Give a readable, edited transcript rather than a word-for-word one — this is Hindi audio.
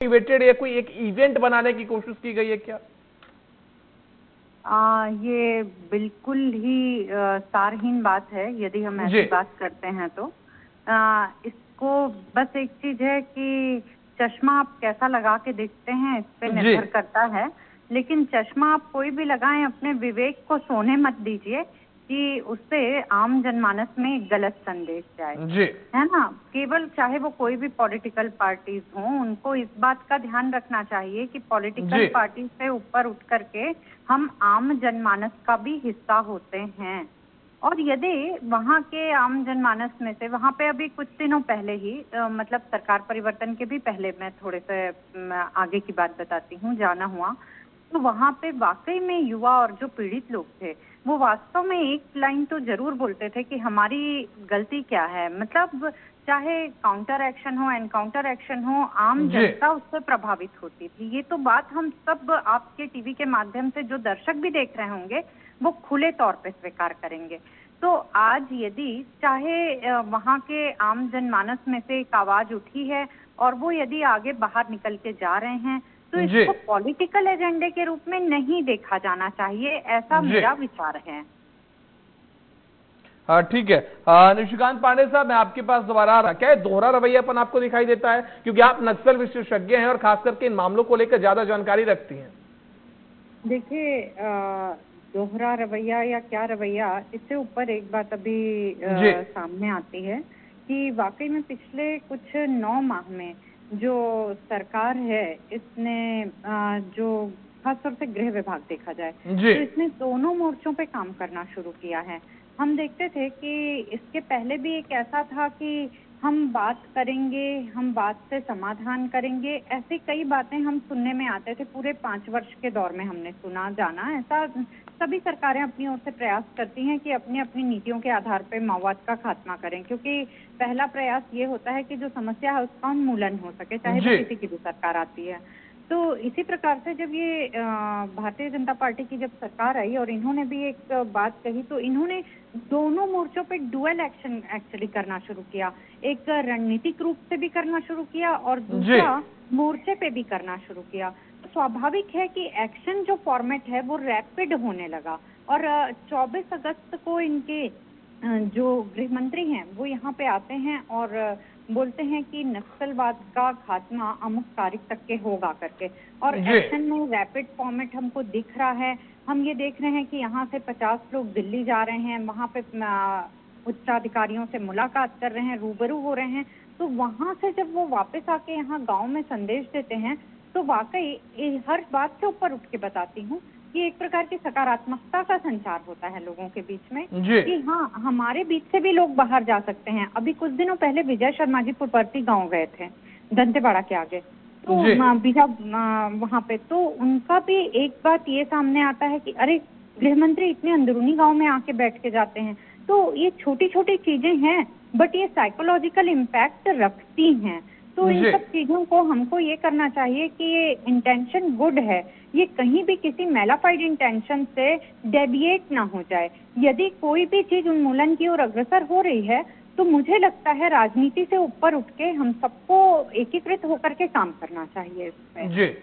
मोटिवेटेड या कोई एक इवेंट बनाने की कोशिश की गई है क्या? ये बिल्कुल ही सारहीन बात है यदि हम ऐसी बात करते हैं तो। इसको बस एक चीज है कि चश्मा आप कैसा लगा के देखते हैं इस पे निर्भर करता है, लेकिन चश्मा आप कोई भी लगाएं, अपने विवेक को सोने मत दीजिए कि उससे आम जनमानस में एक गलत संदेश जाए, है ना। केवल चाहे वो कोई भी पॉलिटिकल पार्टीज हों, उनको इस बात का ध्यान रखना चाहिए कि पॉलिटिकल पार्टी से ऊपर उठ करके हम आम जनमानस का भी हिस्सा होते हैं। और यदि वहाँ के आम जनमानस में से, वहाँ पे अभी कुछ दिनों पहले ही मतलब सरकार परिवर्तन के भी पहले, मैं थोड़े से आगे की बात बताती हूँ, जाना हुआ तो वहाँ पे वाकई में युवा और जो पीड़ित लोग थे वो वास्तव में एक लाइन तो जरूर बोलते थे कि हमारी गलती क्या है। मतलब चाहे काउंटर एक्शन हो, एनकाउंटर एक्शन हो, आम जनता उससे प्रभावित होती थी। ये तो बात हम सब आपके टीवी के माध्यम से जो दर्शक भी देख रहे होंगे वो खुले तौर पे स्वीकार करेंगे। तो आज यदि चाहे वहाँ के आम जनमानस में से एक आवाज उठी है और वो यदि आगे बाहर निकल के जा रहे हैं तो इसको पॉलिटिकल एजेंडे के रूप में नहीं देखा जाना चाहिए, ऐसा मेरा विचार है। हाँ ठीक है। निशिकांत पांडे साहब, मैं आपके पास दोबारा आ रहा, क्या दोहरा रवैयापन आपको दिखाई देता है? क्योंकि आप नक्सल विशेषज्ञ हैं और खास करके इन मामलों को लेकर ज्यादा जानकारी रखती हैं। देखिए, दोहरा रवैया या क्या रवैया, इससे ऊपर एक बात अभी सामने आती है कि वाकई में पिछले कुछ 9 माह में जो सरकार है, इसने जो खासतौर से गृह विभाग देखा जाए तो इसने दोनों मोर्चों पे काम करना शुरू किया है। हम देखते थे कि इसके पहले भी एक ऐसा था कि हम बात करेंगे, हम बात से समाधान करेंगे, ऐसी कई बातें हम सुनने में आते थे। पूरे 5 वर्ष के दौर में हमने सुना जाना, ऐसा सभी सरकारें अपनी ओर से प्रयास करती हैं कि अपनी अपनी नीतियों के आधार पर माओवाद का खात्मा करें, क्योंकि पहला प्रयास ये होता है कि जो समस्या है उसका उन्मूलन हो सके, चाहे वो किसी की भी सरकार आती है। तो इसी प्रकार से जब ये भारतीय जनता पार्टी की जब सरकार आई और इन्होंने भी एक बात कही, तो इन्होंने दोनों मोर्चों पे डुअल एक्शन एक्चुअली करना शुरू किया। एक रणनीतिक रूप से भी करना शुरू किया और दूसरा मोर्चे पे भी करना शुरू किया। तो स्वाभाविक है कि एक्शन जो फॉर्मेट है वो रैपिड होने लगा। और 24 अगस्त को इनके जो गृह मंत्री हैं वो यहाँ पे आते हैं और बोलते हैं कि नक्सलवाद का खात्मा अमुक तारीख तक के होगा करके, और एक्शन में रैपिड फॉर्मेट हमको दिख रहा है। हम ये देख रहे हैं कि यहाँ से 50 लोग दिल्ली जा रहे हैं, वहाँ पे उच्चाधिकारियों से मुलाकात कर रहे हैं, रूबरू हो रहे हैं। तो वहाँ से जब वो वापस आके यहाँ गांव में संदेश देते हैं तो वाकई हर बात से ऊपर उठ के बताती हूँ कि एक प्रकार की सकारात्मकता का संचार होता है लोगों के बीच में कि हाँ, हमारे बीच से भी लोग बाहर जा सकते हैं। अभी कुछ दिनों पहले विजय शर्मा जी पुरपरती गांव गए थे, दंतेवाड़ा के आगे, तो बीजा वहाँ पे, तो उनका भी एक बात ये सामने आता है कि अरे गृह मंत्री इतने अंदरूनी गाँव में आके बैठ के जाते हैं। तो ये छोटी छोटी चीजें हैं बट ये साइकोलॉजिकल इम्पैक्ट रखती हैं। तो इन सब चीजों को हमको ये करना चाहिए कि ये इंटेंशन गुड है, ये कहीं भी किसी मेलाफाइड इंटेंशन से डेविएट ना हो जाए। यदि कोई भी चीज उन्मूलन की ओर अग्रसर हो रही है तो मुझे लगता है राजनीति से ऊपर उठ के हम सबको एकीकृत होकर के काम करना चाहिए इस पे। ठीक।